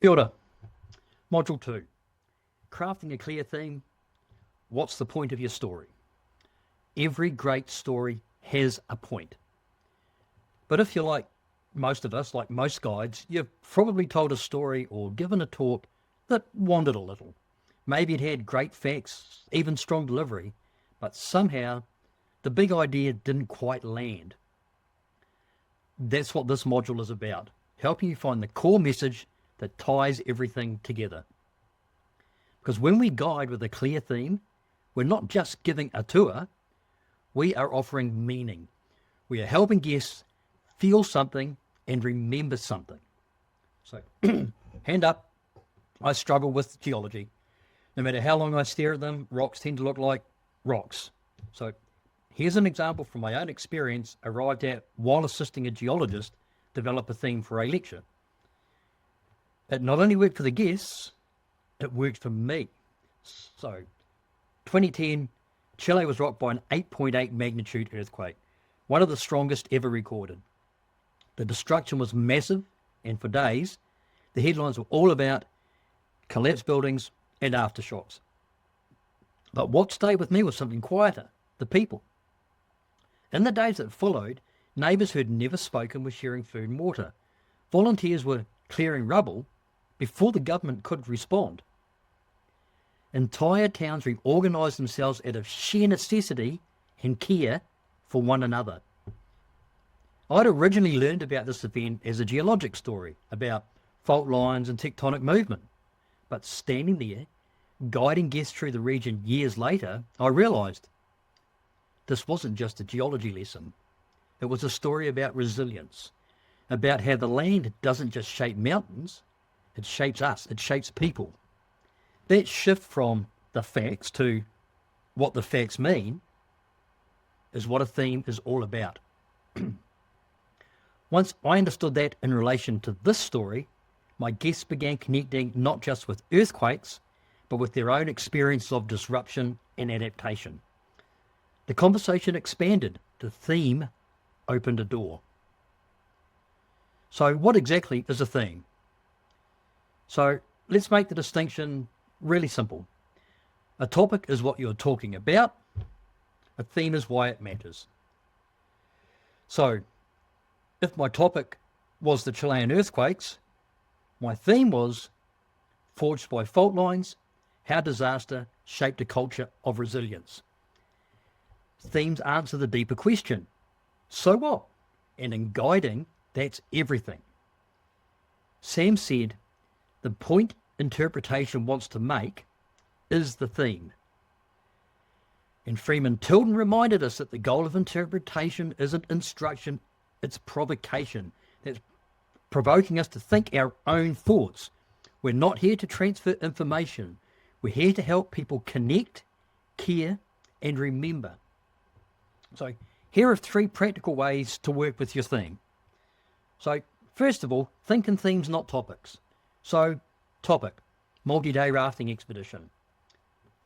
Kia ora. Module 2. Crafting a clear theme. What's the point of your story? Every great story has a point. But if you're like most of us, like most guides, you've probably told a story or given a talk that wandered a little. Maybe it had great facts, even strong delivery, but somehow the big idea didn't quite land. That's what this module is about, helping you find the core message that ties everything together. Because when we guide with a clear theme, we're not just giving a tour, we are offering meaning. We are helping guests feel something and remember something. So, hand up, I struggle with geology. No matter how long I stare at them, rocks tend to look like rocks. So, here's an example from my own experience arrived at while assisting a geologist develop a theme for a lecture. It not only worked for the guests, it worked for me. So, 2010, Chile was rocked by an 8.8 magnitude earthquake, one of the strongest ever recorded. The destruction was massive, and for days, the headlines were all about collapsed buildings and aftershocks. But what stayed with me was something quieter, the people. In the days that followed, neighbours who had never spoken were sharing food and water. Volunteers were clearing rubble before the government could respond. Entire towns reorganised themselves out of sheer necessity and care for one another. I'd originally learned about this event as a geologic story about fault lines and tectonic movement. But standing there, guiding guests through the region years later, I realised this wasn't just a geology lesson. It was a story about resilience, about how the land doesn't just shape mountains, it shapes us, it shapes people. That shift from the facts to what the facts mean is what a theme is all about. Once I understood that in relation to this story, my guests began connecting not just with earthquakes, but with their own experience of disruption and adaptation. The conversation expanded. The theme opened a door. So what exactly is a theme? So let's make the distinction really simple. A topic is what you're talking about. A theme is why it matters. So if my topic was the Chilean earthquakes, my theme was forged by fault lines, how disaster shaped a culture of resilience. Themes answer the deeper question. So what? And in guiding, that's everything. Sam said, the point interpretation wants to make is the theme. And Freeman Tilden reminded us that the goal of interpretation isn't instruction, it's provocation. That's provoking us to think our own thoughts. We're not here to transfer information. We're here to help people connect, care, and remember. So here are 3 practical ways to work with your theme. So first of all, think in themes, not topics. So topic, multi-day rafting expedition.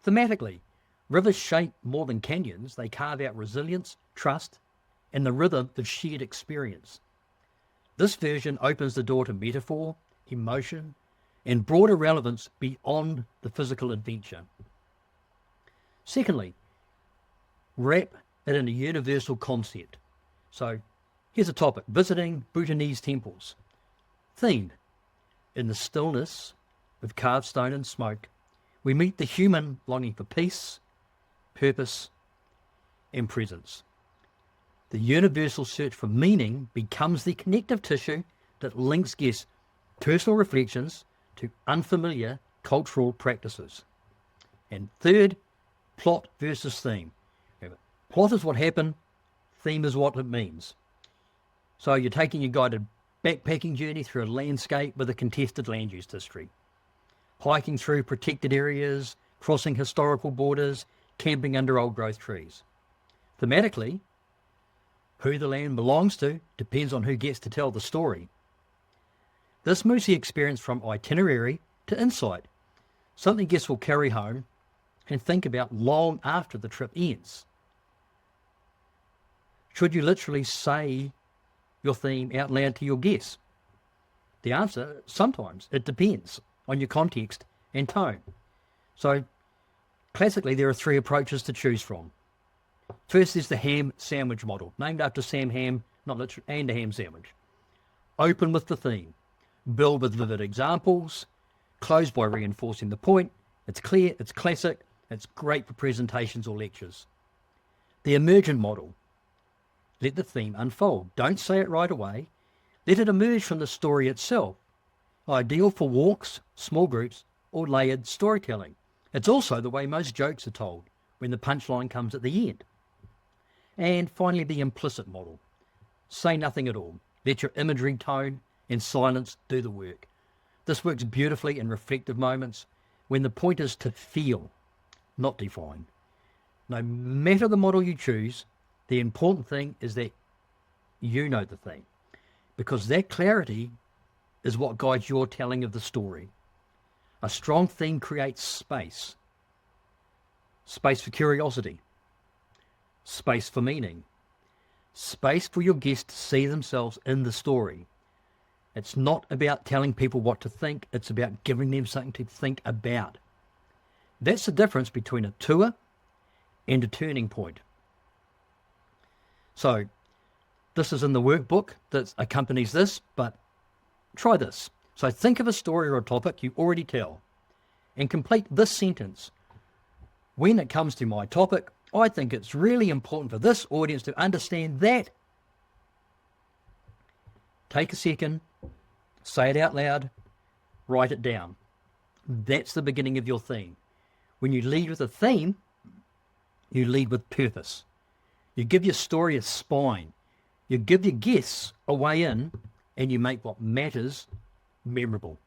Thematically, rivers shape more than canyons. They carve out resilience, trust, and the rhythm of shared experience. This version opens the door to metaphor, emotion, and broader relevance beyond the physical adventure. Secondly, wrap it in a universal concept. So here's a topic, visiting Bhutanese temples. Theme, in the stillness of carved stone and smoke, we meet the human longing for peace, purpose, and presence. The universal search for meaning becomes the connective tissue that links guests' personal reflections to unfamiliar cultural practices. And third, plot versus theme. Plot is what happened, theme is what it means. So you're taking a guided backpacking journey through a landscape with a contested land use history. Hiking through protected areas, crossing historical borders, camping under old growth trees. Thematically, who the land belongs to depends on who gets to tell the story. This moves the experience from itinerary to insight, something guests will carry home and think about long after the trip ends. Should you literally say your theme out loud to your guests? The answer, sometimes. It depends on your context and tone. So, classically, there are three approaches to choose from. First is the ham sandwich model, named after Sam Ham, not literally, and a ham sandwich. Open with the theme. Build with vivid examples. Close by reinforcing the point. It's clear, it's classic, it's great for presentations or lectures. The emergent model. Let the theme unfold. Don't say it right away. Let it emerge from the story itself. Ideal for walks, small groups, or layered storytelling. It's also the way most jokes are told, when the punchline comes at the end. And finally, the implicit model. Say nothing at all. Let your imagery, tone, and silence do the work. This works beautifully in reflective moments when the point is to feel, not define. No matter the model you choose, the important thing is that you know the thing, because that clarity is what guides your telling of the story. A strong theme creates space. Space for curiosity. Space for meaning. Space for your guests to see themselves in the story. It's not about telling people what to think, it's about giving them something to think about. That's the difference between a tour and a turning point. So, this is in the workbook that accompanies this, but try this. So think of a story or a topic you already tell and complete this sentence. When it comes to my topic, I think it's really important for this audience to understand that. Take a second, say it out loud, write it down. That's the beginning of your theme. When you lead with a theme, you lead with purpose. You give your story a spine. You give your guests a way in, and you make what matters memorable.